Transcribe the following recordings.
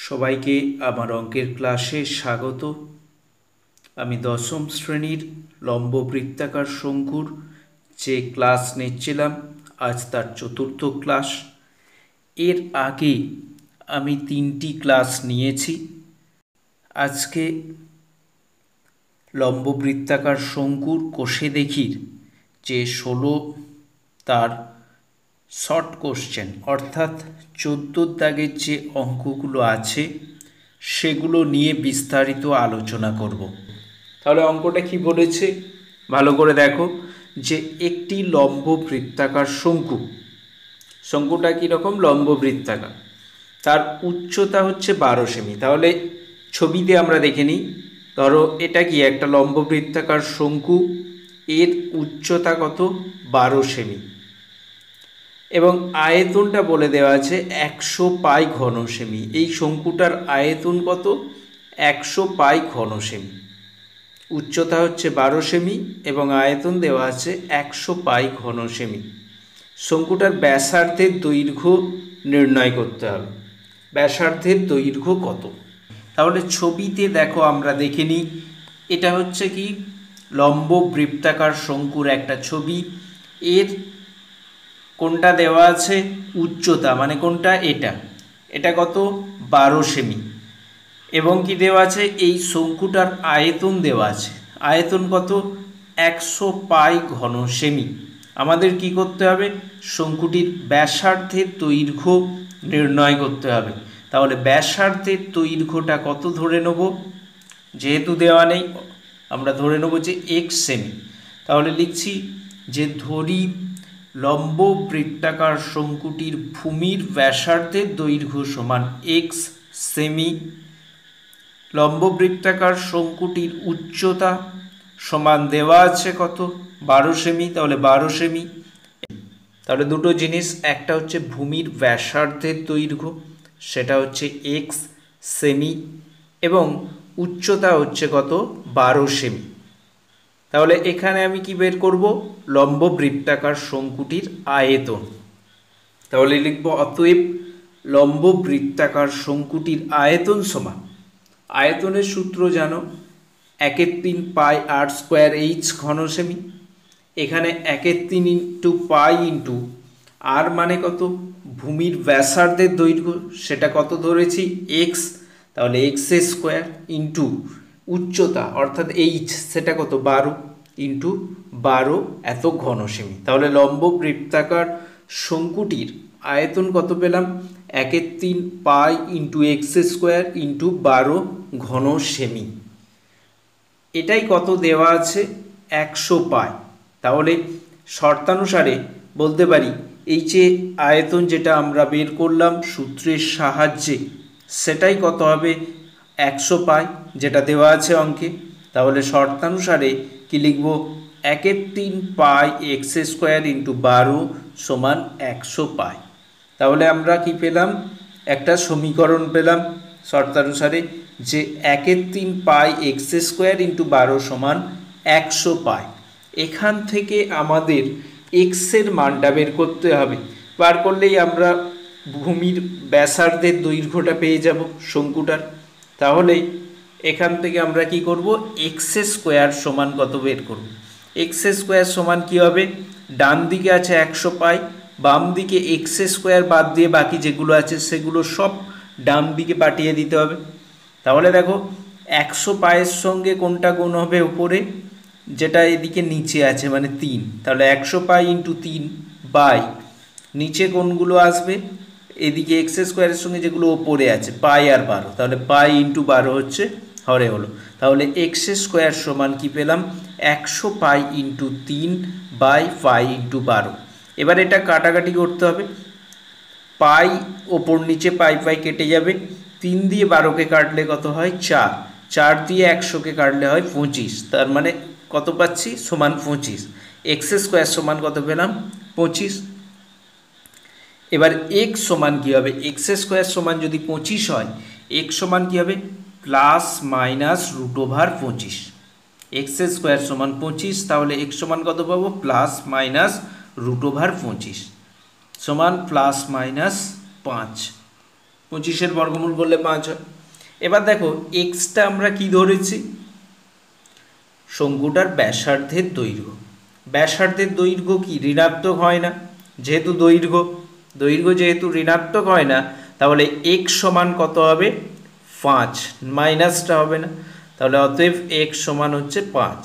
সবাইকে আমার অঙ্কের ক্লাসে স্বাগত। আমি দশম শ্রেণীর লম্ব বৃত্তাকার শঙ্কুর যে ক্লাস নিচ্ছিলাম, আজ তার চতুর্থ ক্লাস। এর আগে আমি 3টি ক্লাস নিয়েছি। আজকে লম্ব বৃত্তাকার শঙ্কুর কোষে দেখির যে 16 তার শর্ট কোশ্চেন, অর্থাৎ 14 দাগের যে অঙ্কগুলো আছে সেগুলো নিয়ে বিস্তারিত আলোচনা করব। তাহলে অঙ্কটা কি বলেছে ভালো করে দেখো, যে একটি লম্ব বৃত্তাকার শঙ্কুটা কীরকম? লম্ব বৃত্তাকার, তার উচ্চতা হচ্ছে 12 সেমি। তাহলে ছবিতে আমরা দেখে নিই। ধরো এটা কি একটা লম্ব বৃত্তাকার শঙ্কু, এর উচ্চতা কত? 12 সেমি, এবং আয়তনটা বলে দেওয়া আছে 100 পাই ঘন সেমি। এই শঙ্কুটার আয়তন কত? 100 পাই ঘন সেমি। উচ্চতা হচ্ছে 12 সেমি এবং আয়তন দেওয়া আছে 100 পাই ঘন সেমি। শঙ্কুটার ব্যাসার্ধের দৈর্ঘ্য নির্ণয় করতে হবে। ব্যাসার্ধের দৈর্ঘ্য কত? তাহলে ছবিতে দেখো, আমরা দেখে নিই। এটা হচ্ছে কি লম্ব বৃত্তাকার শঙ্কুর একটা ছবি। এর কোনটা দেওয়া আছে? উচ্চতা, মানে কোনটা? এটা কত? 12 সেমি। এবং কি দেওয়া আছে? এই শঙ্কুটার আয়তন দেওয়া আছে। আয়তন কত? 100 পাই ঘন সেমি। আমাদের কি করতে হবে? শঙ্কুটির ব্যাসার্ধের দৈর্ঘ্য নির্ণয় করতে হবে। তাহলে ব্যাসার্ধের দৈর্ঘ্যটা কত ধরে নেব? যেহেতু দেওয়া নেই, আমরা ধরে নেব যে x সেমি। তাহলে লিখছি যে ধরি লম্ব বৃত্তাকার শঙ্কুটির ভূমির ব্যাসার্ধের দৈর্ঘ্য সমান x সেমি। লম্ব বৃত্তাকার শঙ্কুটির উচ্চতা সমান দেওয়া আছে কত? 12 সেমি। তাহলে 12 সেমি। তাহলে দুটো জিনিস, একটা হচ্ছে ভূমির ব্যাসার্ধের দৈর্ঘ্য, সেটা হচ্ছে x সেমি, এবং উচ্চতা হচ্ছে কত? 12 সেমি। তাহলে এখানে আমি কি বের করব? লম্ব বৃত্তাকার শঙ্কুটির আয়তন। তাহলে লিখব অতএব লম্ব বৃত্তাকার শঙ্কুটির আয়তন সমান, আয়তনের সূত্র জানো, 1/3 পাই r স্কোয়ার h ঘন সেমি। এখানে 1/3 ইন্টু পাই ইন্টু আর মানে কত? ভূমির ব্যাসার্ধের দৈর্ঘ্য, সেটা কত ধরেছি? x। তাহলে x স্কোয়ার ইন্টু উচ্চতা অর্থাৎ h, সেটা কত? 12 ইন্টু 12 এত ঘন সেমি। তাহলে লম্ব বৃত্তাকার শঙ্কুটির আয়তন কত পেলাম? 1/3 pi into x square into 12 ঘন সেমি। এটাই কত দেওয়া আছে? 100 পাই। তাহলে শর্তানুসারে বলতে পারি এই যে আয়তন যেটা আমরা বের করলাম সূত্রের সাহায্যে, সেটাই কত হবে? 100 পাই, যেটা দেওয়া আছে অঙ্কে। তাহলে শর্তানুসারে কি লিখব? 1/3 পাই এক্স স্কোয়ার ইন্টু 12 সমান 100 পাই। তাহলে আমরা কি পেলাম? একটা সমীকরণ পেলাম শর্তানুসারে, যে 1/3 পাই এক্স স্কোয়ার ইন্টু 12 সমান 100 পাই। এখান থেকে আমাদের এক্সের মানটা বের করতে হবে। বার করলেই আমরা ভূমির ব্যাসার্ধের দৈর্ঘ্যটা পেয়ে যাব শঙ্কুটার। তাহলে এখান থেকে আমরা কি করব? এক্স স্কোয়ার সমান কত বের করব? এক্স স্কোয়ার সমান কী হবে? ডান দিকে আছে 100 পাই, বাম দিকে এক্স স্কোয়ার বাদ দিয়ে বাকি যেগুলো আছে সেগুলো সব ডান দিকে পাঠিয়ে দিতে হবে। তাহলে দেখো 100 পায়ের সঙ্গে কোনটা গুণ হবে উপরে? যেটা এদিকে নিচে আছে, মানে 3। তাহলে 100 পাই ইন্টু 3 বাই নিচে কোনগুলো আসবে? এদিকে এক্স স্কোয়ারের সঙ্গে যেগুলো ওপরে আছে, পাই আর 12। তাহলে পাই ইন্টু 12 হচ্ছে হরে হলো। তাহলে এক্স স্কোয়ার সমান কি পেলাম? 100 pi into 3 by pi into 12। এবার এটা কাটাকাটি করতে হবে। পাই ওপর নিচে পাই পাই কেটে যাবে। 3 দিয়ে 12কে কাটলে কত হয়? 4। 4 দিয়ে 100কে কাটলে হয় 25। তার মানে কত পাচ্ছি? সমান 25। এক্স স্কোয়ার সমান কত পেলাম? 25। এবার এক্স সমান কী হবে? এক্স স্কোয়ার সমান যদি 25 হয়, এক্স সমান কী হবে? Plus minus √25। এক্স স্কোয়ার সমান 25, তাহলে এক্স সমান কত পাবো? প্লাস মাইনাস √25 সমান প্লাস মাইনাস 5। 25-এর বর্গমূল করলে 5 হয়। এবার দেখো এক্সটা আমরা কি ধরেছি, শঙ্কুটার ব্যাসার্ধের দৈর্ঘ্য। ব্যাসার্ধের দৈর্ঘ্য কি ঋণাত্মক হয় না, যেহেতু দৈর্ঘ্য যেহেতু ঋণাত্মক হয় না, তাহলে এক্স সমান কত হবে 5, মাইনাসটা হবে না, তাহলে অতএব এক্স সমান হচ্ছে 5।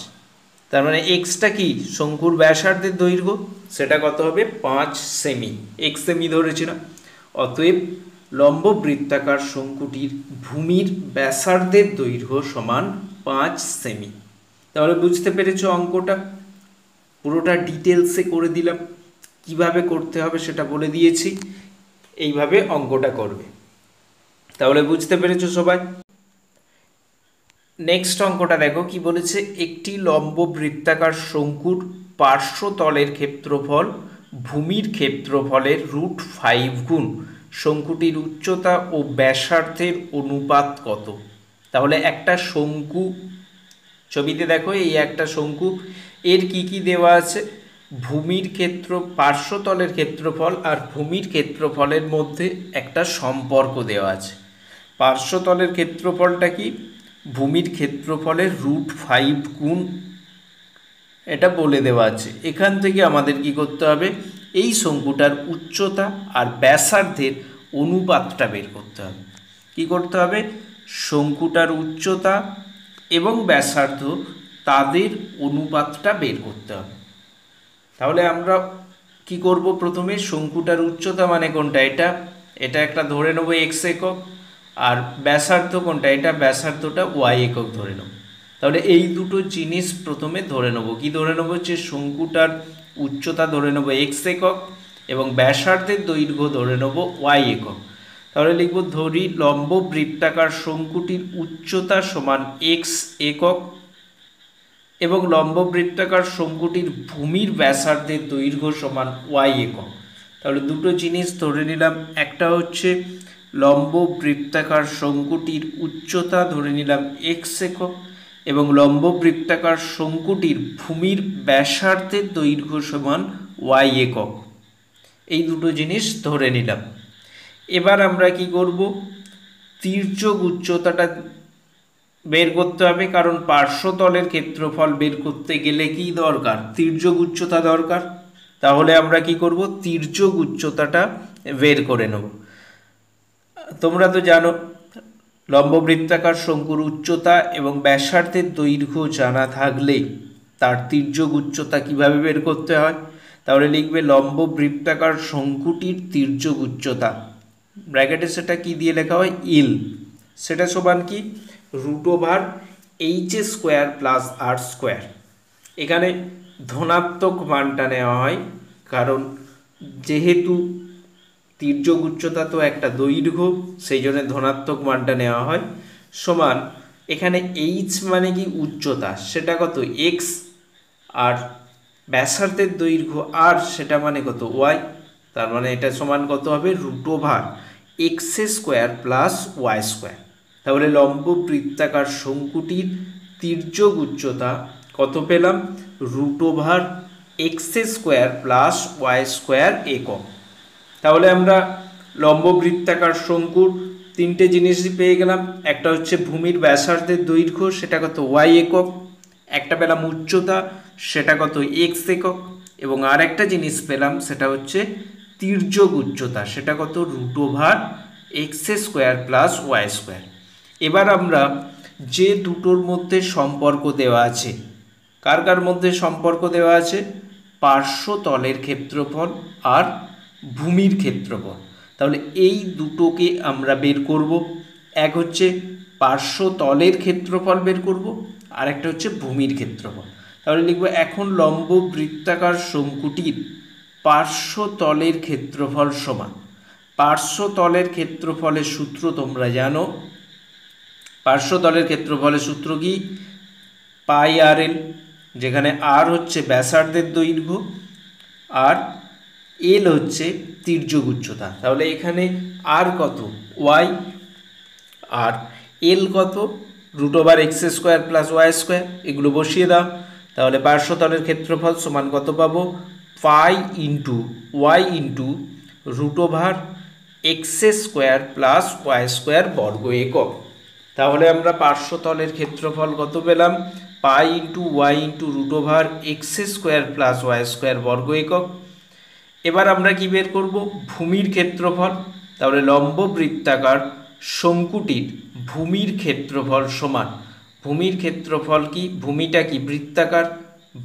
তার মানে এক্সটা কি শঙ্কুর ব্যাসার্ধের দৈর্ঘ্য, সেটা কত হবে 5 সেমি, এক্স সেমি ধরেছিলাম। অতএব লম্ব বৃত্তাকার শঙ্কুটির ভূমির ব্যাসার্ধের দৈর্ঘ্য সমান 5 সেমি। তাহলে বুঝতে পেরেছো অঙ্কটা, পুরোটা ডিটেলসে করে দিলাম, কিভাবে করতে হবে সেটা বলে দিয়েছি, এইভাবে অঙ্কটা করবে। তাহলে বুঝতে পেরেছো সবাই। নেক্সট অঙ্কটা দেখো কি বলেছে, একটি লম্ব বৃত্তাকার শঙ্কুর পার্শ্বতলের ক্ষেত্রফল ভূমির ক্ষেত্রফলের √5 গুণ শঙ্কুটির উচ্চতা ও ব্যাসার্ধের অনুপাত কত। তাহলে একটা শঙ্কু, ছবিতে দেখো এই একটা শঙ্কু, এর কি কি দেওয়া আছে, ভূমির পার্শ্বতলের ক্ষেত্রফল আর ভূমির ক্ষেত্রফলের মধ্যে একটা সম্পর্ক দেওয়া আছে। পার্শ্বতলের ক্ষেত্রফলটা কি ভূমির ক্ষেত্রফলের √5 গুণ, এটা বলে দেওয়া আছে। এখান থেকে আমাদের কি করতে হবে, এই শঙ্কুটার উচ্চতা আর ব্যাসার্ধের অনুপাতটা বের করতে হবে। কি করতে হবে, শঙ্কুটার উচ্চতা এবং ব্যাসার্ধ তাদের অনুপাতটা বের করতে হবে। তাহলে আমরা কি করব, প্রথমে শঙ্কুটার উচ্চতা মানে কোনটা, এটা একটা ধরে নেব এক্স একক, আর ব্যাসার্ধ কোনটা, এটা ব্যাসার্ধটা ওয়াই একক ধরে নেব। তাহলে এই দুটো জিনিস প্রথমে ধরে নেব। কি ধরে নেব, যে শঙ্কুটার উচ্চতা ধরে নেব এক্স একক এবং ব্যাসার্ধের দৈর্ঘ্য ধরে নেব ওয়াই একক। তাহলে লিখব, ধরি লম্ব বৃত্তাকার শঙ্কুটির উচ্চতা সমান এক্স একক এবং লম্ব বৃত্তাকার শঙ্কুটির ভূমির ব্যাসার্ধের দৈর্ঘ্য সমান ওয়াই একক। তাহলে দুটো জিনিস ধরে নিলাম, একটা হচ্ছে লম্ব বৃত্তাকার শঙ্কুটির উচ্চতা ধরে নিলাম এক্স একক এবং লম্ব বৃত্তাকার শঙ্কুটির ভূমির ব্যাসার্ধের দৈর্ঘ্য সমান ওয়াই একক, এই দুটো জিনিস ধরে নিলাম। এবার আমরা কি করব, তির্যক উচ্চতাটা বের করতে হবে, কারণ পার্শ্বতলের ক্ষেত্রফল বের করতে গেলে কি দরকার, তির্যক উচ্চতা দরকার। তাহলে আমরা কি করব, তির্যক উচ্চতাটা বের করে নেব। তোমরা তো জানো লম্ব বৃত্তাকার শঙ্কুর উচ্চতা এবং ব্যাসার্ধের দৈর্ঘ্য জানা থাকলে তার তির্যক উচ্চতা কিভাবে বের করতে হয়। তাহলে লিখবে লম্ব বৃত্তাকার শঙ্কুটির তির্যক উচ্চতা, ব্র্যাকেটে সেটা কি দিয়ে লেখা হয়, ইল, সেটা সমান কি √h² প্লাস r²। এখানে ধনাত্মক মানটা নেওয়া হয়, কারণ যেহেতু তির্যক উচ্চতা তো একটা দৈর্ঘ্য, সেই জন্য ধনাত্মক মানটা নেওয়া হয়, সমান এখানে এইচ মানে কি উচ্চতা, সেটা কত এক্স, আর ব্যাসার্ধের দৈর্ঘ্য আর সেটা মানে কত ওয়াই। তার মানে এটা সমান কত হবে, √x² প্লাস y²। তাহলে লম্ব বৃত্তাকার শঙ্কুটির তির্যক উচ্চতা কত পেলাম, √x² প্লাস y² একক। তাহলে আমরা লম্ব বৃত্তাকার শঙ্কুর তিনটে জিনিসই পেয়ে গেলাম, একটা হচ্ছে ভূমির ব্যাসার্ধের দৈর্ঘ্য, সেটা কত ওয়াই একক, একটা পেলাম উচ্চতা, সেটা কত এক্স একক, এবং আর একটা জিনিস পেলাম সেটা হচ্ছে তির্যক উচ্চতা, সেটা কত √x² প্লাস y²। এবার আমরা যে দুটোর মধ্যে সম্পর্ক দেওয়া আছে, কার কার মধ্যে সম্পর্ক দেওয়া আছে, পার্শ্বতলের ক্ষেত্রফল আর ভূমির ক্ষেত্রফল, তাহলে এই দুটোকে আমরা বের করব। এক হচ্ছে পার্শ্বতলের ক্ষেত্রফল বের করব, আর একটা হচ্ছে ভূমির ক্ষেত্রফল। তাহলে লিখব, এখন লম্ব বৃত্তাকার শঙ্কুটির পার্শ্বতলের ক্ষেত্রফল সমান, পার্শ্বতলের ক্ষেত্রফলের সূত্র তোমরা জানো, পার্শ্বতলের ক্ষেত্রফলের সূত্র কি, πr_l, যেখানে আর হচ্ছে ব্যাসার্ধের দৈর্ঘ্য আর এল হচ্ছে তির্যক উচ্চতা। তাহলে এখানে আর কত ওয়াই আর এল কত √x² প্লাস y², এগুলো বসিয়ে দাও। তাহলে পার্শ্বতলের ক্ষেত্রফল সমান কত পাবো, π × y × x square plus Y square বর্গ একক। তাহলে আমরা পার্শ্বতলের ক্ষেত্রফল কত পেলাম? Pi into y into root over x square plus Y square বর্গ একক। এবার আমরা কি বের করব? ভূমির ক্ষেত্রফল। তাহলে লম্ব বৃত্তাকার শঙ্কুটির ভূমির ক্ষেত্রফল সমান, ভূমির ক্ষেত্রফল কি? ভূমিটা কি? বৃত্তাকার।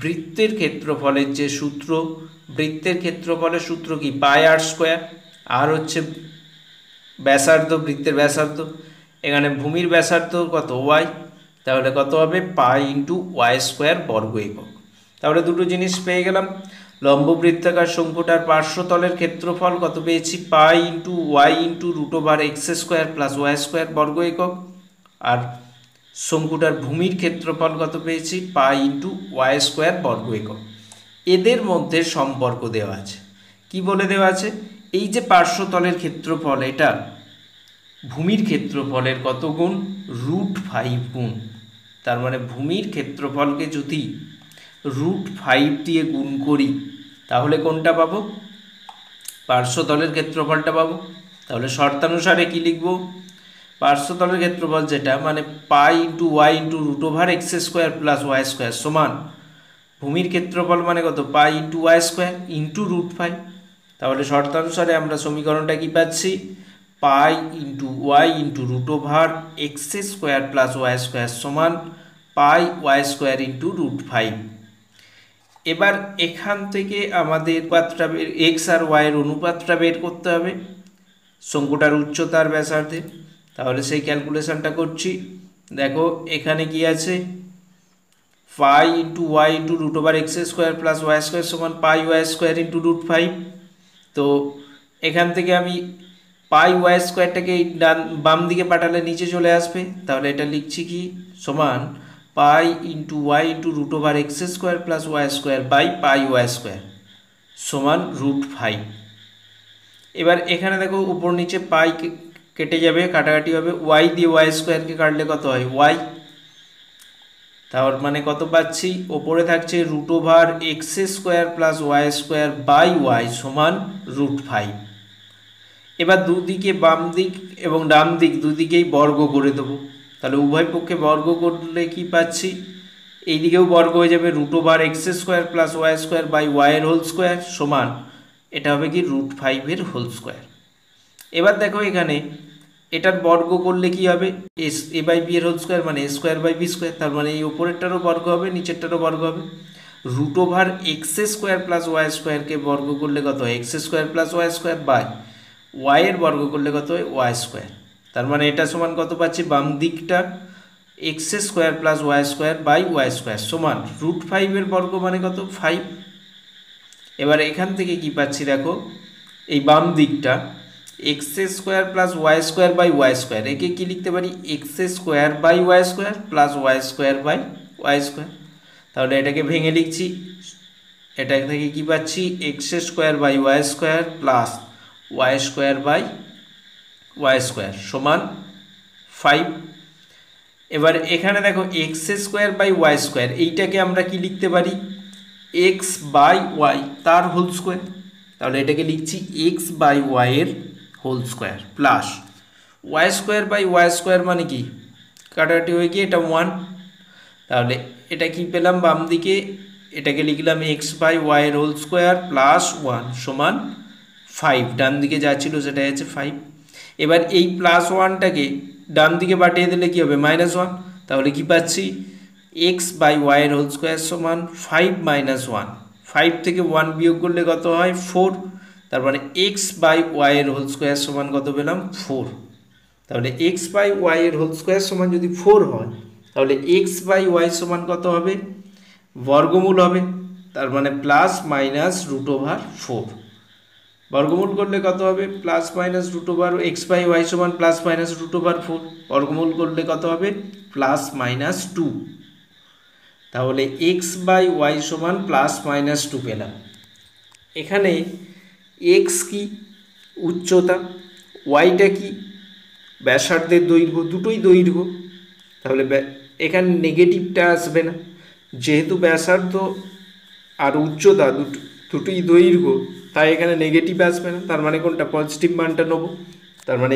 বৃত্তের ক্ষেত্রফলের যে সূত্র, বৃত্তের ক্ষেত্রফলের সূত্র কি? পাই আর স্কোয়ার। আর হচ্ছে ব্যাসার্ধ, বৃত্তের ব্যাসার্ধ। এখানে ভূমির ব্যাসার্ধ কত? ওয়াই। তাহলে কত হবে? পাই ইন্টু ওয়াই স্কোয়ার বর্গ একক। তাহলে দুটো জিনিস পেয়ে গেলাম। লম্ব বৃত্তাকার শঙ্কুটার পার্শ্বতলের ক্ষেত্রফল কত পেয়েছি? Pi into y into root over x square plus Y square বর্গ একক। আর শঙ্কুটার ভূমির ক্ষেত্রফল কত পেয়েছি? পাই ইন্টু ওয়াই স্কোয়ার বর্গ একক। এদের মধ্যে সম্পর্ক দেওয়া আছে। কি বলে দেওয়া আছে? এই যে পার্শ্বতলের ক্ষেত্রফল, এটা ভূমির ক্ষেত্রফলের কত গুণ? √5 গুণ। তার মানে ভূমির ক্ষেত্রফলকে যদি √5 দিয়ে গুণ করি তাহলে কোনটা পাবো? পার্শ্বতলের ক্ষেত্রফলটা পাবো। তাহলে শর্তানুসারে কি লিখব? পার্শ্বতলের ক্ষেত্রফল যেটা, মানে pi into y into root over x square plus Y square সমান ভূমির ক্ষেত্রফল মানে কত? Pi into y square into √5। তাহলে শর্তানুসারে আমরা সমীকরণটা কি পাচ্ছি? Pi into y into root over x square plus Y square সমান পাই ওয়াই স্কোয়ার ইন্টু √5। এবার এখান থেকে আমাদের অনুপাতটা এক্স আর ওয়াইয়ের অনুপাতটা বের করতে হবে শঙ্কুটার উচ্চতার ব্যাসার্ধে। তাহলে সেই ক্যালকুলেশনটা করছি। দেখো এখানে কি আছে? Pi into y into root over x square plus Y square সমান পাই ওয়াই স্কোয়ার ইন্টু √5। তো এখান থেকে আমি পাই ওয়াই স্কোয়ারটাকে বাম দিকে পাঠালে নিচে চলে আসবে। তাহলে এটা লিখছি কি? সমান pi into y into root over x square plus Y square by pi y square সমান √5। এবার এখানে দেখো উপর নিচে পাই কেটে যাবে, কাটাকাটি হবে। ওয়াই দিয়ে ওয়াই স্কোয়ারকে কাটলে কত হয়? ওয়াই। তার মানে কত পাচ্ছি? ওপরে থাকছে root over x square plus Y square by y সমান √5। এবার দুদিকে বাম দিক এবং ডান দিক দুদিকেই বর্গ করে দেবো। তাহলে উভয় পক্ষে বর্গ করলে কি পাচ্ছি? এই দিকেও বর্গ হয়ে যাবে, root over x square plus Y square by ওয়াইয়ের হোল স্কোয়ার সমান এটা হবে কি? √5 হোল স্কোয়ার। এবার দেখো এখানে এটার বর্গ করলে কি হবে? এ বাই বি এর হোল স্কোয়ার মানে A square by B square. তার মানে এই ওপরেরটারও বর্গ হবে, নিচেরটারও বর্গ হবে। Root over x square plus Y স্কোয়ারকে বর্গ করলে কত হয়? X square plus Y square by ওয়াইয়ের বর্গ করলে কত হয়? Y square. তার মানে এটা সমান কত পাচ্ছি? বাম দিকটা x square plus Y square by Y square সমান √5 বর্গ মানে কত? 5। এবার এখান থেকে কি পাচ্ছি দেখো, এই বাম দিকটা x square plus Y square by Y square, একে কি লিখতে পারি? X square by Y square plus Y square by Y square. তাহলে এটাকে ভেঙে লিখছি। এটা থেকে কি পাচ্ছি? X square by Y square plus Y square by Y square সমান 5। এবার এখানে দেখো x square by Y square, এইটাকে আমরা কি লিখতে পারি? এক্স বাই ওয়াই তার হোল স্কোয়ার। তাহলে এটাকে লিখছি এক্স বাই ওয়াইয়ের whole square plus Y square by Y square মানে কি? কাটাকাটি হয়ে গিয়ে এটা 1। তাহলে এটা কি পেলাম? বাম দিকে এটাকে লিখলাম এক্স বাই ওয়াইয়ের হোল স্কোয়ার প্লাস 1 সমান 5। ডান দিকে যা ছিল সেটাই আছে 5। এবার এই +1টাকে ডান দিকে পাঠিয়ে দিলে কি হবে? -1। তাহলে কি পাচ্ছি? এক্স বাই ওয়াইয়ের হোল স্কোয়ার সমান 5 - 1। 5 থেকে 1 বিয়োগ করলে কত হয়? 4। তার মানে এক্স বাই ওয়াইয়ের হোল স্কোয়ার সমান কত পেলাম? 4। তাহলে এক্স বাই ওয়াইয়ের হোল স্কোয়ার সমান যদি 4 হয় তাহলে এক্স বাই ওয়াই সমান কত হবে? বর্গমূল হবে। তার মানে +- √4। বর্গমূল করলে কত হবে? +- এক্স বাই ওয়াই সমান +- বর্গমূল করলে কত হবে? +-2। তাহলে এক্স বাই ওয়াই সমান +-2 পেলাম। এখানে এক্স কি? উচ্চতা। ওয়াইটা কি? ব্যাসার্ধের দৈর্ঘ্য। দুটোই দৈর্ঘ্য। তাহলে এখানে নেগেটিভটা আসবে না, যেহেতু ব্যাসার্ধ আর উচ্চতা দুটোই দৈর্ঘ্য। তাই এখানে নেগেটিভ আসবে না, তার মানে কোনটা পজিটিভ মানটা নেব। তার মানে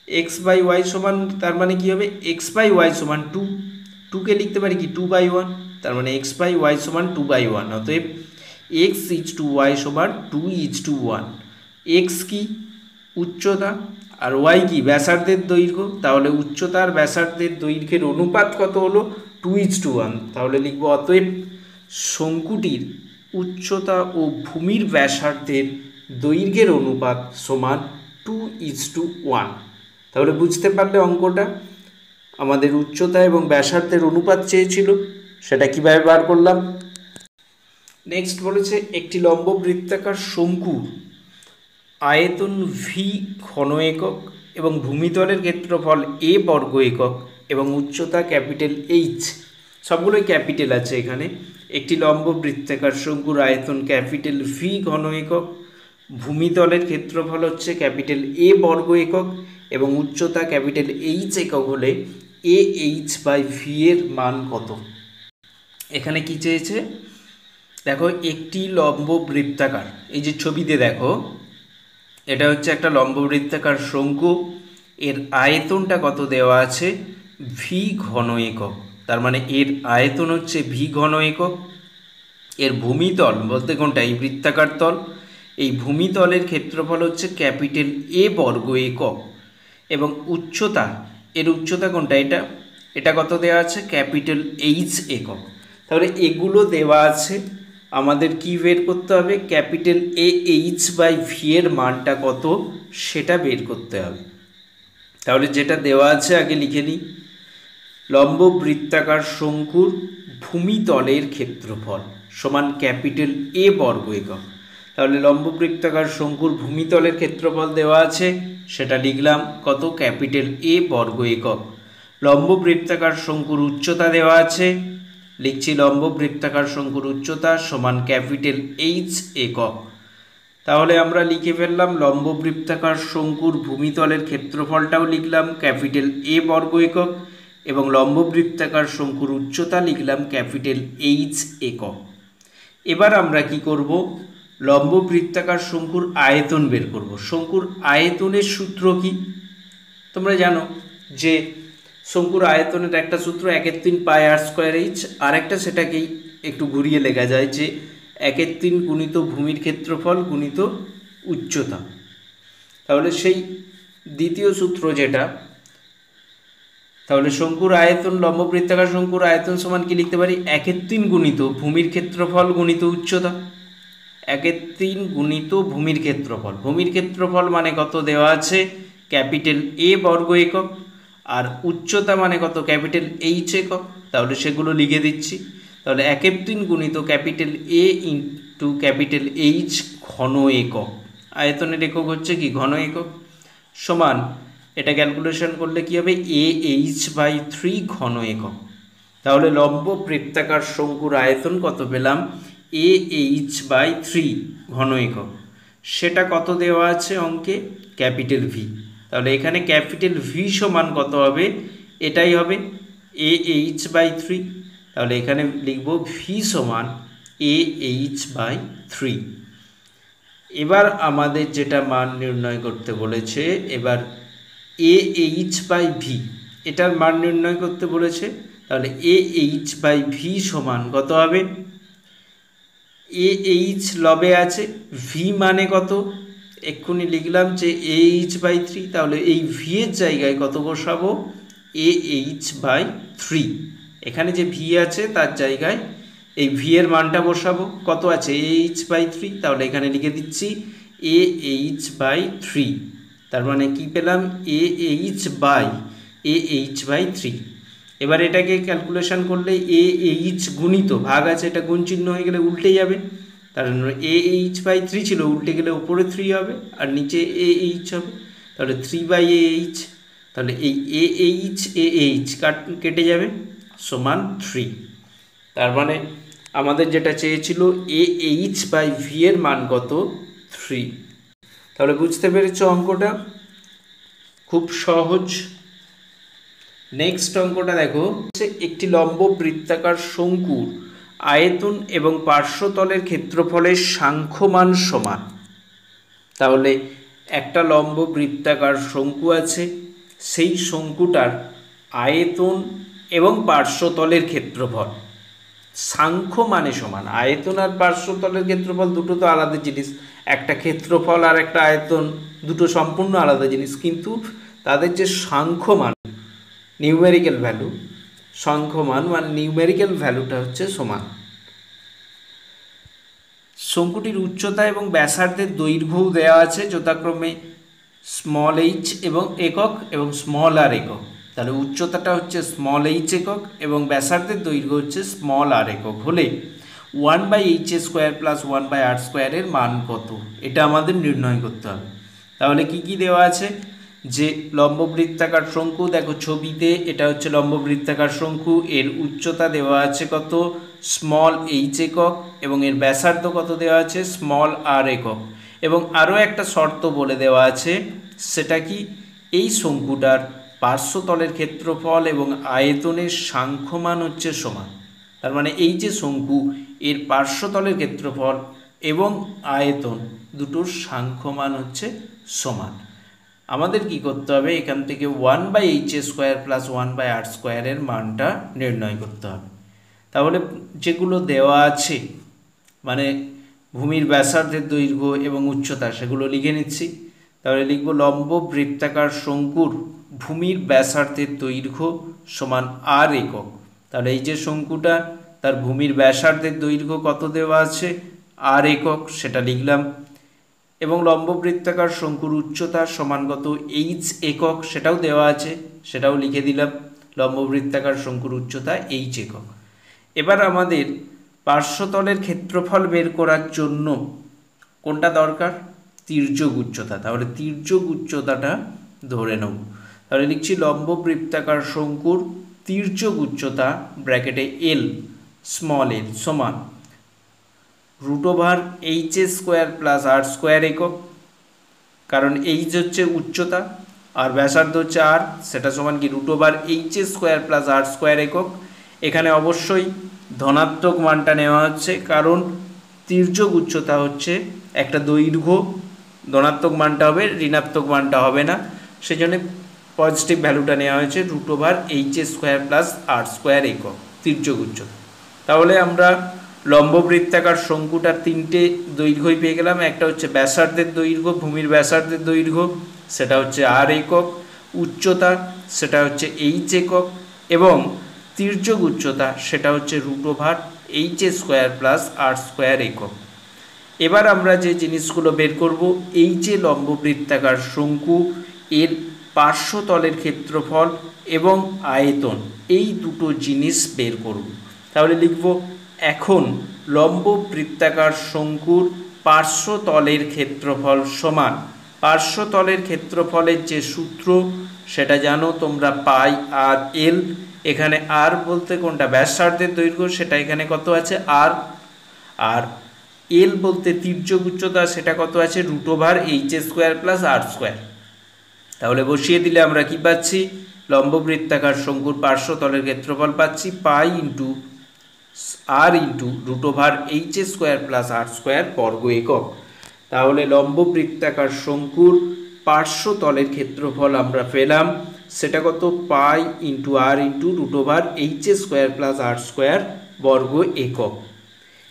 এক্স বাই ওয়াই সমান, তার মানে কি হবে এক্স বাই ওয়াই সমান 2, 2কে লিখতে পারি কি 2/1, তার মানে এক্স বাই ওয়াই সমান 2/1। অতএব এক্স ইজ টু ওয়াই সমান 2:1। এক্স কি উচ্চতা আর ওয়াই কি ব্যাসার্ধের দৈর্ঘ্য, তাহলে উচ্চতা আর ব্যাসার্ধের দৈর্ঘ্যের অনুপাত কত হলো 2:1। তাহলে লিখব অতএব শঙ্কুটির উচ্চতা ও ভূমির ব্যাসার্ধের দৈর্ঘ্যের অনুপাত সমান 2:1। তাহলে বুঝতে পারলে অঙ্কটা আমাদের উচ্চতা এবং ব্যাসার্ধের অনুপাত চেয়েছিল, সেটা কিভাবে বার করলাম। নেক্সট বলেছে একটি লম্ব বৃত্তাকার শঙ্কুর আয়তন ভি ঘন একক এবং ভূমিতলের ক্ষেত্রফল এ বর্গ একক এবং উচ্চতা ক্যাপিটাল এইচ, সবগুলোই ক্যাপিটাল আছে এখানে। একটি লম্ব বৃত্তাকার শঙ্কুর আয়তন ক্যাপিটাল ভি ঘন একক, ভূমিতলের ক্ষেত্রফল হচ্ছে ক্যাপিটাল এ বর্গ একক এবং উচ্চতা ক্যাপিটাল এইচ একক হলে এ এইচ বাই ভি এর মান কত। এখানে কি চেয়েছে দেখো, একটি লম্ব বৃত্তাকার, এই যে ছবিতে দেখো এটা হচ্ছে একটা লম্ব বৃত্তাকার শঙ্কু, এর আয়তনটা কত দেওয়া আছে ভি ঘন একক, তার মানে এর আয়তন হচ্ছে ভি ঘন একক। এর ভূমিতল বলতে কোনটা এই বৃত্তাকার তল, এই ভূমিতলের ক্ষেত্রফল হচ্ছে ক্যাপিটাল এ বর্গ একক এবং উচ্চতা, এর উচ্চতা কোনটা এটা, এটা কত দেওয়া আছে ক্যাপিটাল এইচ একক। তাহলে এগুলো দেওয়া আছে, আমাদের কি বের করতে হবে capital A H by V এর মানটা কত সেটা বের করতে হবে। তাহলে যেটা দেওয়া আছে আগে লিখে নিই, লম্ব বৃত্তাকার শঙ্কুর ভূমিতলের ক্ষেত্রফল সমান ক্যাপিটাল এ বর্গ একক। তাহলে লম্ব বৃত্তাকার শঙ্কুর ভূমিতলের ক্ষেত্রফল দেওয়া আছে, সেটা লিখলাম কত ক্যাপিটাল এ বর্গ একক। লম্ব বৃত্তাকার শঙ্কুর উচ্চতা দেওয়া আছে, লিখছি লম্ব বৃত্তাকার শঙ্কুর উচ্চতা সমান ক্যাপিটাল এইচ একক। তাহলে আমরা লিখে ফেললাম লম্ব বৃত্তাকার শঙ্কুর ভূমিতলের ক্ষেত্রফলটাও লিখলাম ক্যাপিটাল এ বর্গ একক এবং লম্ব বৃত্তাকার শঙ্কুর উচ্চতা লিখলাম ক্যাপিটাল এইচ একক। এবার আমরা কি করব, লম্ব বৃত্তাকার শঙ্কুর আয়তন বের করব। শঙ্কুর আয়তনের সূত্র কি তোমরা জানো, যে শঙ্কুর আয়তনের একটা সূত্র 1/3 পাই আর স্কোয়ার এইচ, আর একটা সেটাকেই একটু ঘুরিয়ে লেখা যায় যে 1/3 গুণিত ভূমির ক্ষেত্রফল গুণিত উচ্চতা। তাহলে সেই দ্বিতীয় সূত্র যেটা, তাহলে শঙ্কুর আয়তন লম্ব বৃত্তাকার শঙ্কুর আয়তন সমান কি লিখতে পারি 1/3 গুণিত ভূমির ক্ষেত্রফল গুণিত উচ্চতা। 1/3 গুণিত ভূমির ক্ষেত্রফল, ভূমির ক্ষেত্রফল মানে কত দেওয়া আছে ক্যাপিটাল এ বর্গ একক, আর উচ্চতা মানে কত ক্যাপিটাল এইচ একক। তাহলে সেগুলো লিখে দিচ্ছি। তাহলে 1/3 গুণিত capital A into capital H ঘন একক, আয়তনের একক হচ্ছে কি ঘন একক, সমান এটা ক্যালকুলেশন করলে কি হবে এ এইচ বাই 3 ঘন একক। তাহলে লম্ব বৃত্তাকার শঙ্কুর আয়তন কত পেলাম এ এইচ বাই 3 ঘন একক, সেটা কত দেওয়া আছে অঙ্কে ক্যাপিটাল ভি। তাহলে এখানে ক্যাপিটাল ভি সমান কত হবে, এটাই হবে এ এইচ বাই 3। তাহলে এখানে লিখব ভি সমান এ এইচ বাই 3। এবার আমাদের যেটা মান নির্ণয় করতে বলেছে, এবার এ এইচ বাই ভি এটার মান নির্ণয় করতে বলেছে। তাহলে এ এইচ বাই ভি সমান কত হবে, এ এইচ লবে আছে, ভি মানে কত এক্ষুনি লিখলাম যে এ এইচ বাই 3। তাহলে এই ভি এর জায়গায় কত বসাবো এ এইচ বাই 3, এখানে যে ভি আছে তার জায়গায় এই ভি এর মানটা বসাবো, কত আছে এ এইচ বাই 3। তাহলে এখানে লিখে দিচ্ছি এ এইচ বাই 3, তার মানে কি পেলাম এ এইচ বাই 3। এবার এটাকে ক্যালকুলেশন করলে এ এইচ গুণিত ভাগ আছে, এটা গুণ চিহ্ন হয়ে গেলে উল্টে যাবে, তার এ এইচ বাই 3 ছিল উল্টে গেলে উপরে 3 হবে আর নিচে এ এইচ হবে। তাহলে 3/8, তাহলে এই এ এইচ কেটে যাবে সমান 3। তার মানে আমাদের যেটা চেয়েছিল এ এইচ বাই ভি এর মান কত 3। তাহলে বুঝতে পেরেছো অঙ্কটা খুব সহজ। নেক্সট অঙ্কটা দেখো, একটি লম্ব বৃত্তাকার শঙ্কুর আয়তন এবং পার্শ্বতলের ক্ষেত্রফলের সাংখ্যমান সমান। তাহলে একটা লম্ব বৃত্তাকার শঙ্কু আছে, সেই শঙ্কুটার আয়তন এবং পার্শ্বতলের ক্ষেত্রফল সাংখ্যমানে সমান। আয়তন আর পার্শ্বতলের ক্ষেত্রফল দুটো তো আলাদা জিনিস, একটা ক্ষেত্রফল আর একটা আয়তন দুটো সম্পূর্ণ আলাদা জিনিস, কিন্তু তাদের যে সাংখ্যমান নিউমেরিক্যাল ভ্যালু, সাংখ্যমান মানে নিউমেরিক্যাল ভ্যালুটা হচ্ছে সমান। শঙ্কুটির উচ্চতা এবং ব্যাসার্ধের দৈর্ঘ্যও দেওয়া আছে, যথাক্রমে স্মল এইচ এবং একক এবং স্মল আর একক। তাহলে উচ্চতাটা হচ্ছে স্মল এইচ একক এবং ব্যাসার্ধের দৈর্ঘ্য হচ্ছে স্মল আর একক হলে 1/h² প্লাস 1/r² এর মান কত, এটা আমাদের নির্ণয় করতে হবে। তাহলে কি কি দেওয়া আছে, যে লম্ববৃত্তাকার শঙ্কু, দেখো ছবিতে এটা হচ্ছে লম্ববৃত্তাকার শঙ্কু, এর উচ্চতা দেওয়া আছে কত, স্মল এইচ একক, এবং এর ব্যাসার্ধ কত দেওয়া আছে, স্মল আর একক। এবং আরও একটা শর্ত বলে দেওয়া আছে, সেটা কি, এই শঙ্কুটার পার্শ্বতলের ক্ষেত্রফল এবং আয়তনের সাংখ্যমান হচ্ছে সমান। তার মানে এই যে শঙ্কু, এর পার্শ্বতলের ক্ষেত্রফল এবং আয়তন দুটোর সাংখ্যমান হচ্ছে সমান। আমাদের কি করতে হবে, এখান থেকে 1/h² প্লাস 1/r² এর মানটা নির্ণয় করতে হবে। তাহলে যেগুলো দেওয়া আছে মানে ভূমির ব্যাসার্ধের দৈর্ঘ্য এবং উচ্চতা, সেগুলো লিখে নিচ্ছি। তাহলে লিখব লম্ব বৃত্তাকার শঙ্কুর ভূমির ব্যাসার্ধের দৈর্ঘ্য সমান আর একক। তাহলে এই যে শঙ্কুটা, তার ভূমির ব্যাসার্ধের দৈর্ঘ্য কত দেওয়া আছে, আর একক, সেটা লিখলাম। এবং লম্ব বৃত্তাকার শঙ্কুর উচ্চতা সমান কত, এইচ একক, সেটাও দেওয়া আছে, সেটাও লিখে দিলাম। লম্ব বৃত্তাকার শঙ্কুর উচ্চতা এইচ একক। এবার আমাদের পার্শ্বতলের ক্ষেত্রফল বের করার জন্য কোনটা দরকার, তির্যক উচ্চতা। তাহলে তির্যক উচ্চতাটা ধরে নেব। তাহলে লিখছি লম্ব বৃত্তাকার শঙ্কুর তির্যক উচ্চতা ব্র্যাকেটে এল, স্মল এল সমান √h² প্লাস r² একক, কারণ এইচ হচ্ছে উচ্চতা আর ব্যাসার্ধ হচ্ছে আর, সেটা সমান কি √h² প্লাস r² একক। এখানে অবশ্যই ধনাত্মক মানটা নেওয়া হচ্ছে, কারণ তির্যক উচ্চতা হচ্ছে একটা দৈর্ঘ্য, ধনাত্মক মানটা হবে, ঋণাত্মক মানটা হবে না, সেজন্য পজিটিভ ভ্যালুটা নেওয়া হয়েছে √h² প্লাস r² একক তির্যক উচ্চতা। তাহলে আমরা লম্ব বৃত্তাকার শঙ্কুটার তিনটে দৈর্ঘ্যই পেয়ে গেলাম। একটা হচ্ছে ব্যাসার্ধের দৈর্ঘ্য, ভূমির ব্যাসার্ধের দৈর্ঘ্য, সেটা হচ্ছে আর একক, উচ্চতা সেটা হচ্ছে এইচ একক, এবং তির্যক উচ্চতা সেটা হচ্ছে √h² প্লাস r² একক। এবার আমরা যে জিনিসগুলো বের করব, এই যে লম্ব বৃত্তাকার শঙ্কু, এর পার্শ্বতলের ক্ষেত্রফল এবং আয়তন, এই দুটো জিনিস বের করব। তাহলে লিখব, এখন লম্ব বৃত্তাকার শঙ্কুর পার্শ্বতলের ক্ষেত্রফল সমান, পার্শ্বতলের ক্ষেত্রফলের যে সূত্র সেটা জানো তোমরা, পাই আর এল। এখানে আর বলতে কোনটা, ব্যাসার্ধের দৈর্ঘ্য, সেটা এখানে কত আছে আর, আর এল বলতে তির্যক উচ্চতা, সেটা কত আছে √h² প্লাস r²। তাহলে বসিয়ে দিলে আমরা কি পাচ্ছি, লম্ব বৃত্তাকার শঙ্কুর পার্শ্বতলের ক্ষেত্রফল পাচ্ছি পাই ইন্টু আর ইন্টু √h² প্লাস r² বর্গ একক। তাহলে লম্ব বৃত্তাকার শঙ্কুর পার্শ্বতলের ক্ষেত্রফল আমরা পেলাম, সেটা কত, পাই ইন্টু আর ইন্টু √h² প্লাস r² বর্গ একক।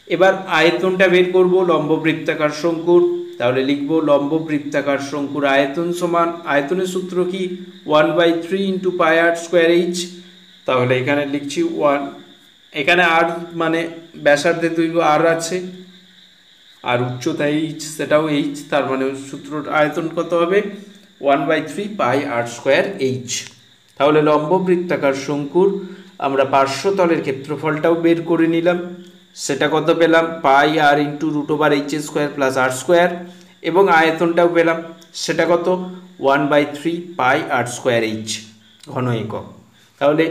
এবার আয়তনটা বের করব লম্ব বৃত্তাকার শঙ্কুর। তাহলে লিখব লম্ব বৃত্তাকার শঙ্কুর আয়তন সমান, আয়তনের সূত্র কি, 1/3 ইন্টু পাই r²h। তাহলে এখানে লিখছি 1, এখানে আর মানে ব্যাসার্ধের দৈর্ঘ্য আর আছে, আর উচ্চতা এইচ, সেটাও এইচ, তার মানে সূত্র আয়তন কত হবে 1/3 পাই r²h। তাহলে লম্ব বৃত্তাকার শঙ্কুর আমরা পার্শ্বতলের ক্ষেত্রফলটাও বের করে নিলাম, সেটা কত পেলাম, পাই R into √h² plus r², এবং আয়তনটাও পেলাম, সেটা কত 1/3 পাই r²h ঘন একক। তাহলে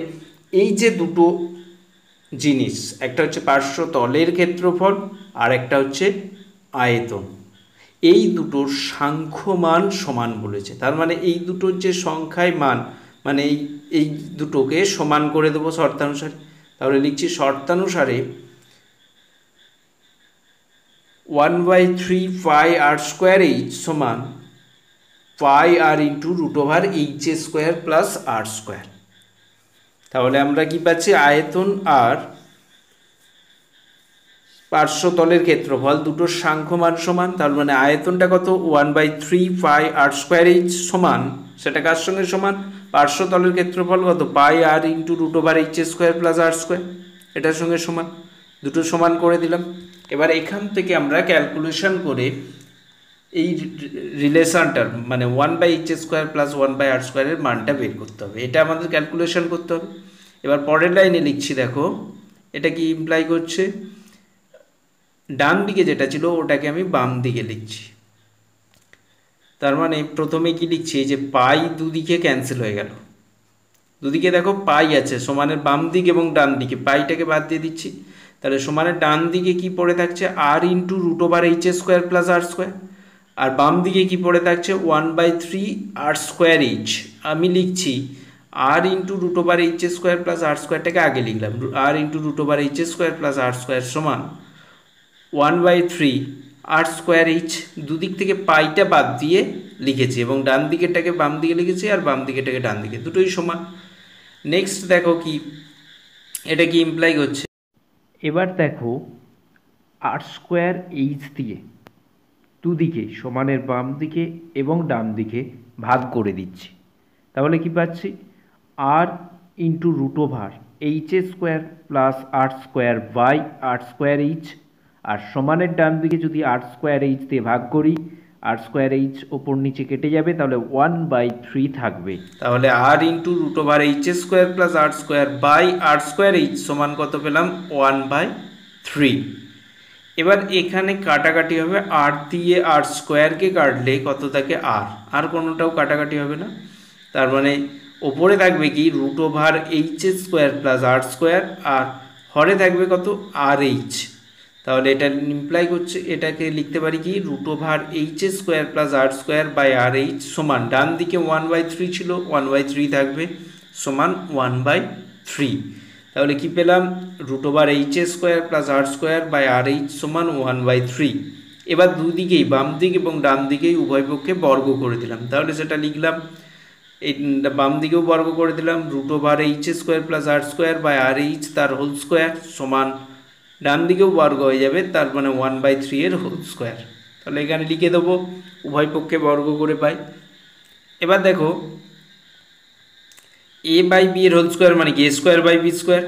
এই যে দুটো জিনিস, একটা হচ্ছে পার্শ্বতলের ক্ষেত্রফল আর একটা হচ্ছে আয়তন, এই দুটোর সাংখ্যমান সমান বলেছে। তার মানে এই দুটোর যে সংখ্যায় মান, মানে এই দুটোকে সমান করে দেবো শর্তানুসারে। তাহলে লিখছি শর্তানুসারে 1/3 পাই আর স্কোয়ার এইচ সমান pi R into root over H square plus R square. তাহলে আমরা কি পাচ্ছি, আয়তন আর পার্শ্বতলের ক্ষেত্রফল দুটোর সাংখ্যমান সমান। তার মানে আয়তনটা কত, 1/3 পাই আর স্কোয়ার এইচ সমান, সেটা কার সঙ্গে সমান, পার্শ্বতলের ক্ষেত্রফল কত, pi R into root over H square plus R square, এটার সঙ্গে সমান। দুটো সমান করে দিলাম। এবার এখান থেকে আমরা ক্যালকুলেশন করে এই রিলেশনটার মানে 1/এইচ স্কোয়ার প্লাস 1/আর স্কোয়ারের মানটা বের করতে হবে, এটা আমাদের ক্যালকুলেশন করতে হবে। এবার পরের লাইনে লিখছি, দেখো এটা কি ইমপ্লাই করছে, ডান দিকে যেটা ছিল ওটাকে আমি বাম দিকে লিখছি। তার মানে প্রথমে কি লিখছি, এই যে পাই দুদিকে ক্যান্সেল হয়ে গেল, দুদিকে দেখো পাই আছে, সমানের বাম দিক এবং ডান দিকে পাইটাকে বাদ দিয়ে দিচ্ছি। তাহলে সমানের ডান দিকে কি পড়ে থাকছে, R into root over H square plus R square, আর বাম দিকে কি পড়ে থাকছে 1/3 আর স্কোয়ার এইচ। আমি লিখছি R into root over H square plus R স্কোয়ারটাকে আগে লিখলাম, R into root over H square plus R square সমান 1/3 আর স্কোয়ার এইচ। দুদিক থেকে পাইটা বাদ দিয়ে লিখেছি এবং ডান দিকেরটাকে বাম দিকে লিখেছি আর বাম দিকেরটাকে ডান দিকে, দুটোই সমান। নেক্সট দেখো কি এটা কি ইমপ্লাই করছে, এবার দেখো আর স্কোয়ার এইচ দিয়ে দুদিকে সমানের বাম দিকে এবং ডান দিকে ভাগ করে দিচ্ছি। তাহলে কি পাচ্ছি, R into root over H square plus R square by R square H, আর সমানের ডান দিকে যদি আর স্কোয়ার এইচ দিয়ে ভাগ করি, আর স্কোয়ার এইচ ওপর নিচে কেটে যাবে, তাহলে 1/3 থাকবে। তাহলে R into root over H square plus R square by R square H সমান কত পেলাম, 1/3। এবার এখানে কাটাকাটি হবে, আর দিয়ে আর স্কোয়ারকে কাটলে কত থাকে, আর কোনোটাও কাটাকাটি হবে না। তার মানে ওপরে থাকবে কি root over H square plus R square, আর হরে থাকবে কত, আর এইচ। তাহলে এটা ইমপ্লাই করছে, এটাকে লিখতে পারি কি root over H square plus R square by R H সমান, ডান দিকে 1/3 ছিল, 1/3 থাকবে সমান 1/3। তাহলে কি পেলাম, root over H square plus R square by R H সমান 1/3। এবার দুদিকেই বাম দিক এবং ডান দিকেই উভয় পক্ষে বর্গ করে দিলাম, তাহলে সেটা লিখলাম, এই বাম দিকেও বর্গ করে দিলাম, root over H square plus R square by R H তার হোল স্কোয়ার সমান, ডান দিকেও বর্গ হয়ে যাবে, তার মানে 1/3 এর হোল স্কোয়ার। তাহলে এখানে লিখে দেবো, উভয় পক্ষে বর্গ করে পাই। এবার দেখো এ বাই বি এর হোল স্কোয়ার মানে কি, A square by B square.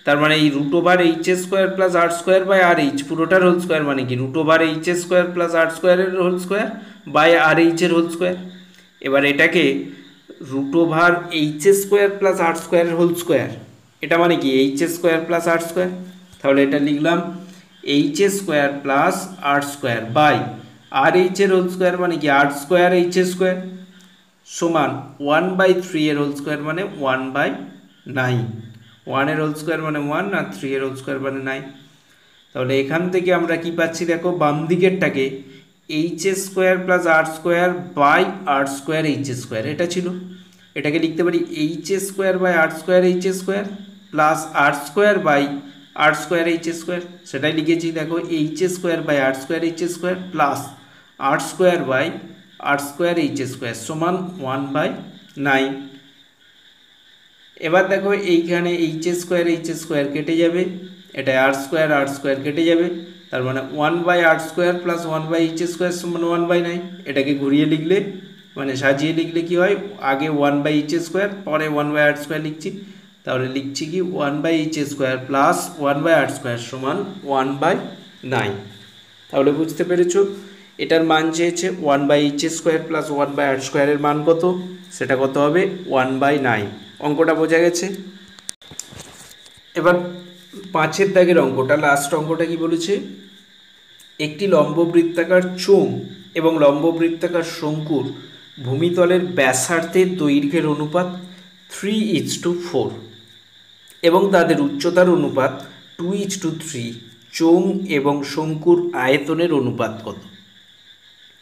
তার মানে এই root over H square plus R square by R H পুরোটার হোল স্কোয়ার মানে কি, root over H square plus R স্কোয়ারের হোল স্কোয়ার বাই আর এইচের হোল স্কোয়ার। এবার এটাকে root over H square plus R স্কোয়ারের হোল স্কোয়ার, এটা মানে কি H square plus R square. তাহলে এটা লিখলাম H square plus R square by R এইচের হোল স্কোয়ার মানে কি আর স্কোয়ার এইচ স্কোয়ার সমান 1/3 এর হোল স্কোয়ার মানে 1/9, 1 এর হোল স্কোয়ার মানে 1 আর 3 এর হোল স্কোয়ার মানে 9। তাহলে এখান থেকে আমরা কি পাচ্ছি, দেখো বাম দিকেরটাকে H square plus R square by R square H square এটা ছিল, এটাকে লিখতে পারি H square by R square H square plus R square by R square H square, সেটাই লিখেছি। দেখো H square by R square H square plus R square by R square H square সমান 1/9। এবার দেখো এইখানে এইচ স্কোয়ার কেটে যাবে, এটা আর স্কোয়ার কেটে যাবে, তার মানে 1/আর স্কোয়ার প্লাস 1/এইচ স্কোয়ার সমান 1/9। এটাকে ঘুরিয়ে লিখলে মানে সাজিয়ে লিখলে কি হয়, আগে 1/এইচ স্কোয়ার পরে 1/আর স্কোয়ার লিখছি, তাহলে লিখছি কি 1/এইচ স্কোয়ার প্লাস 1/আর স্কোয়ার সমান 1/9। তাহলে বুঝতে পেরেছো, এটার মান চেয়েছে 1/এইচ স্কোয়ার প্লাস 1/আর স্কোয়ারের মান কত, সেটা কত হবে 1/9। অঙ্কটা বোঝা গেছে। এবার 5-এর দাগের অঙ্কটা, লাস্ট অঙ্কটা কি বলেছে, একটি লম্ববৃত্তাকার চোঙ এবং লম্ববৃত্তাকার শঙ্কুর ভূমিতলের ব্যাসার্ধের দৈর্ঘ্যের অনুপাত 3:4 এবং তাদের উচ্চতার অনুপাত 2:3, চোঙ এবং শঙ্কুর আয়তনের অনুপাত কত।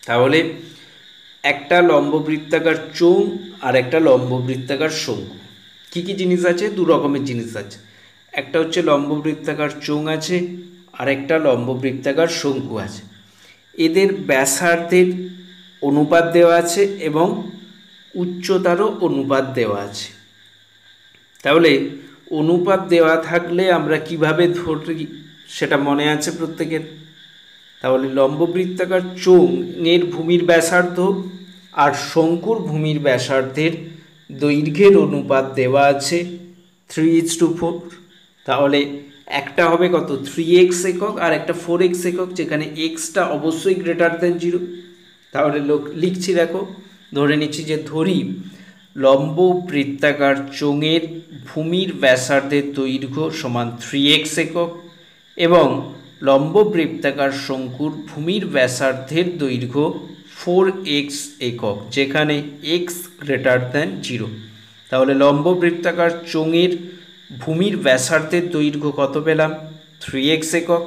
তাহলে একটা লম্ববৃত্তাকার চোঙ আর একটা লম্ববৃত্তাকার শঙ্কু, কী কী জিনিস আছে, দু রকমের জিনিস আছে, একটা হচ্ছে লম্ববৃত্তাকার চোঙ আছে আর একটা লম্ববৃত্তাকার শঙ্কু আছে। এদের ব্যাসার্ধের অনুপাত দেওয়া আছে এবং উচ্চতারও অনুপাত দেওয়া আছে। তাহলে অনুপাত দেওয়া থাকলে আমরা কিভাবে ধরি সেটা মনে আছে প্রত্যেকের। তাহলে লম্ববৃত্তাকার চোঙের ভূমির ব্যাসার্ধ আর শঙ্কুর ভূমির ব্যাসার্ধের দৈর্ঘ্যের অনুপাত দেওয়া আছে 3:4। তাহলে একটা হবে কত 3x একক আর একটা 4x একক, যেখানে এক্সটা অবশ্যই গ্রেটার দেন 0। তাহলে লিখছি, দেখো ধরে নিচ্ছি যে ধরি লম্ব বৃত্তাকার চোঙের ভূমির ব্যাসার্ধের দৈর্ঘ্য সমান 3x একক এবং লম্ব বৃত্তাকার শঙ্কুর ভূমির ব্যাসার্ধের দৈর্ঘ্য 4x একক, যেখানে x গ্রেটার দেন 0। তাহলে লম্ব বৃত্তাকার চোঙের ভূমির ব্যাসার্ধের দৈর্ঘ্য কত পেলাম 3x একক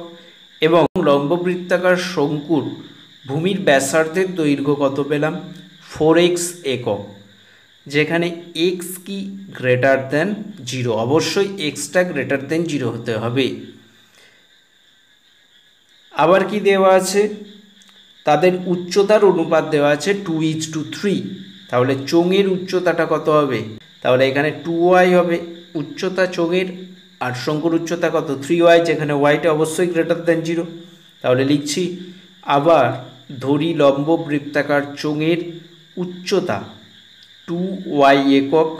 এবং লম্ব বৃত্তাকার শঙ্কুর ভূমির ব্যাসার্ধের দৈর্ঘ্য কত পেলাম 4x একক, যেখানে x কি গ্রেটার দেন 0। অবশ্যই এক্সটা গ্রেটার দেন 0 হতে হবে। আবার কি দেওয়া আছে, তাদের উচ্চতার অনুপাত দেওয়া আছে 2:3। তাহলে চোঙের উচ্চতাটা কত হবে, তাহলে এখানে 2y হবে উচ্চতা চোঙের, আর শঙ্কুর উচ্চতা কত 3y, যেখানে yটা অবশ্যই গ্রেটার দেন 0। তাহলে লিখছি, আবার ধরি লম্ব বৃত্তাকার চোঙের উচ্চতা 2y একক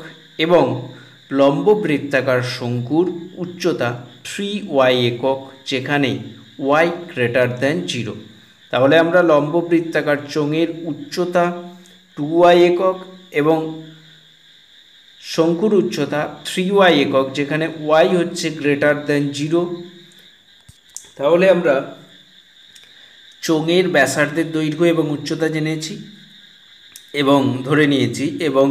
এবং লম্ব বৃত্তাকার শঙ্কুর উচ্চতা 3y একক, যেখানে y গ্রেটার দেন 0। তাহলে আমরা লম্ব বৃত্তাকার চোঙের উচ্চতা 2y একক এবং শঙ্কুর উচ্চতা 3y একক, যেখানে y হচ্ছে গ্রেটার দেন 0। তাহলে আমরা চোঙের ব্যাসার্ধের দৈর্ঘ্য এবং উচ্চতা জেনেছি এবং ধরে নিয়েছি, এবং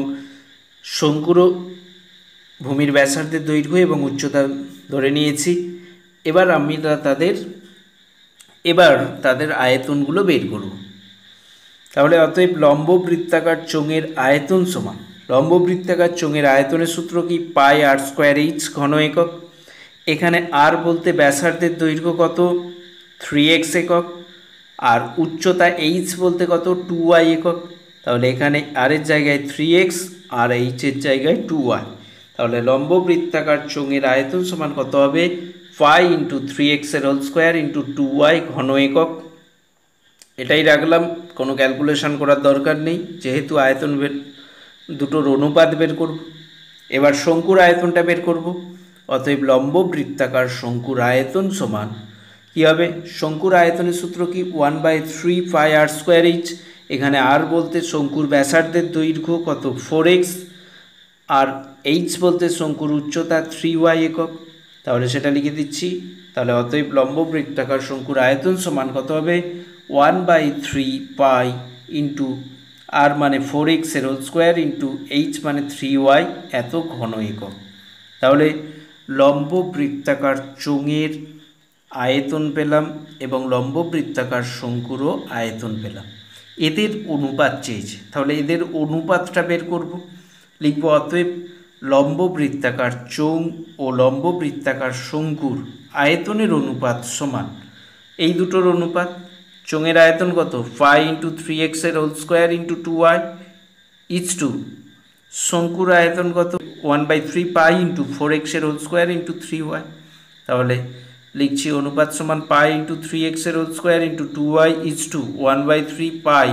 শঙ্কুর ভূমির ব্যাসার্ধের দৈর্ঘ্য এবং উচ্চতা ধরে নিয়েছি। এবার তাদের আয়তনগুলো বের করব। তাহলে অতএব লম্ব বৃত্তাকার চোঙের আয়তন সমান, লম্ব বৃত্তাকার চোঙের আয়তনের সূত্র কি πr²h ঘন একক। এখানে r বলতে ব্যাসার্ধের দৈর্ঘ্য কত 3x একক আর উচ্চতা h বলতে কত 2y একক। তাহলে এখানে r এর জায়গায় 3x আর h এর জায়গায় 2y। তাহলে লম্ব বৃত্তাকার চোঙের আয়তন সমান কত হবে 5 × 3x এর হোল স্কোয়ার × 2y ঘন একক। এটাই রাখলাম, কোনো ক্যালকুলেশন করার দরকার নেই, যেহেতু আয়তন দুটোর অনুপাত বের করব। এবার শঙ্কুর আয়তনটা বের করব। অতএব লম্ব বৃত্তাকার শঙ্কুর আয়তন সমান কী হবে, শঙ্কুর আয়তনের সূত্র কি 1/3 πr²h। এখানে r বলতে শঙ্কুর ব্যাসার্ধের দৈর্ঘ্য কত 4x আর h বলতে শঙ্কুর উচ্চতা 3y একক। তাহলে সেটা লিখে দিচ্ছি। তাহলে অতএব লম্ব বৃত্তাকার শঙ্কুর আয়তন সমান কত হবে 1/3 পাই ইন্টু r মানে 4x এর হোল স্কোয়ার ইন্টু h মানে 3y এত ঘন একক। তাহলে লম্ব বৃত্তাকার চোঙের আয়তন পেলাম এবং লম্ব বৃত্তাকার শঙ্কুরও আয়তন পেলাম। এদের অনুপাত চেয়েছে, তাহলে এদের অনুপাতটা বের করব। লিখব অতএব লম্ব বৃত্তাকার চোঙ ও লম্ব বৃত্তাকার শঙ্কুর আয়তনের অনুপাত সমান এই দুটোর অনুপাত। চোঙের আয়তন কত 5 × 3x এর whole square × 2y is two শঙ্কুর আয়তন কত 1/3 পাই × 4x এর হোল স্কোয়ার × 3y। তাহলে লিখছি অনুপাত সমান পাই × 3x এর whole square × 2y is to 1/3 pi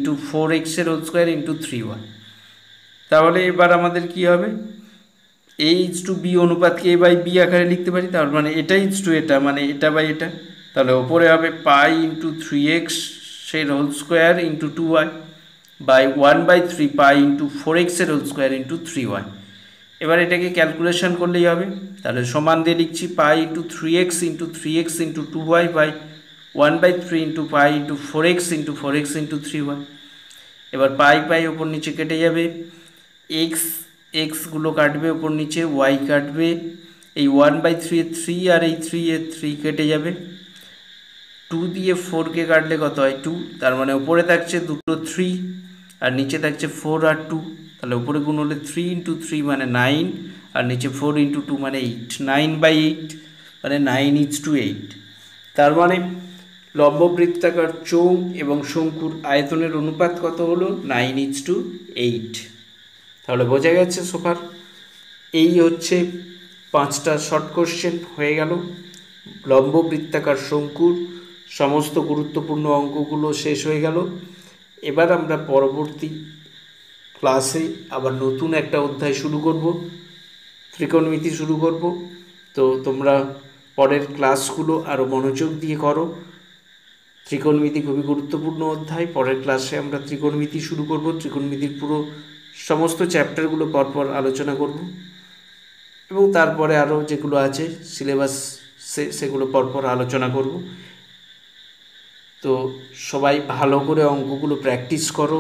× 4x এর হোল স্কোয়ার × 3y। তাহলে এবার আমাদের কি হবে, a ইজ টু b অনুপাতকে a/b আকারে লিখতে পারি। তার মানে এটা ইজ টু এটা, মানে এটা বাই এটা। তাহলে ওপরে হবে পাই × 3x এর whole square × 2y by 1/3 pi × 4x এর হোল স্কোয়ার × 3y। এবার এটাকে ক্যালকুলেশন করলেই হবে। তাহলে সমান দিয়ে লিখছি পাই × 3x × 3x × 2y by 1/3 × pi × 4x × 4x × 3y। এবার পাই ওপর নিচে কেটে যাবে, এক্সগুলো কাটবে ওপর নিচে, ওয়াই কাটবে, এই 1/3 এর 3 আর এই 3 এর 3 কেটে যাবে। 2 দিয়ে 4কে কাটলে কত হয় 2, তার মানে উপরে থাকছে দুটো 3 আর নিচে থাকছে 4 আর 2। তাহলে উপরে গুণ হলে 3 × 3 মানে 9 আর নিচে 4 × 2 মানে 8, 9/8 মানে 9 ইজ টু 8। তার মানে লম্ববৃত্তাকার চোঙ এবং শঙ্কুর আয়তনের অনুপাত কত হলো? 9:8। তাহলে বোঝা গেছে সোফার। এই হচ্ছে 5টা শর্ট কোশ্চেন হয়ে গেল। লম্ববৃত্তাকার শঙ্কুর সমস্ত গুরুত্বপূর্ণ অঙ্কগুলো শেষ হয়ে গেল। এবার আমরা পরবর্তী ক্লাসে আবার নতুন একটা অধ্যায় শুরু করব, ত্রিকোণমিতি শুরু করব। তো তোমরা পরের ক্লাসগুলো আরও মনোযোগ দিয়ে করো। ত্রিকোণমিতি খুবই গুরুত্বপূর্ণ অধ্যায়। পরের ক্লাসে আমরা ত্রিকোণমিতি শুরু করব, ত্রিকোণমিতির পুরো সমস্ত চ্যাপ্টারগুলো পরপর আলোচনা করব এবং তারপরে আরও যেগুলো আছে সিলেবাস সেগুলো পরপর আলোচনা করব। তো সবাই ভালো করে অঙ্কগুলো প্র্যাকটিস করো,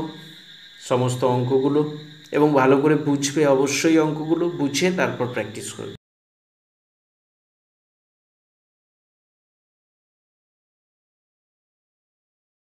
সমস্ত অঙ্কগুলো, এবং ভালো করে বুঝবে অবশ্যই, অঙ্কগুলো বুঝে তারপর প্র্যাকটিস করবে।